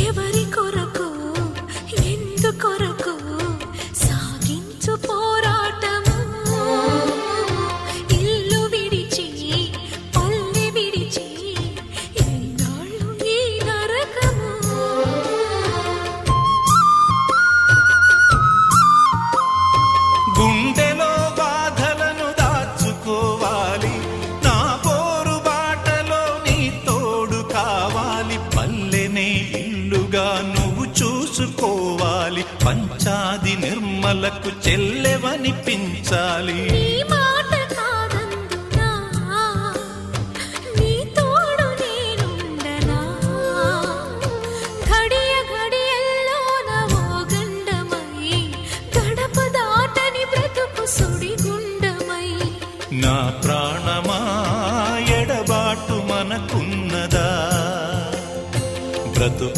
ఎవరి కొరకు ఎందుకొరకు సాగించు పోరాటము ఇల్లు విడిచి పల్లె విడిచి ఎన్నాళ్ళు ఈ నరకము గుండెలో బాధలను దాచుకోవాలి నా పోరు బాటలో నీ తోడు కావాలి పల్లెనే ఇల్లుగా నువ్వు చూసుకోవాలి పంచాది నిర్మలకు చెల్లెవనిపించాలి నీ మాట కాదందునా నీ తోడు నేనుండనా ఘడియ ఘడియల్లోన ఓ గండమై గడప దాటని బ్రతుకు సుడిగుండమై నా ప్రాణమా ఎడబాటు మనకున్నదా బ్రతుకు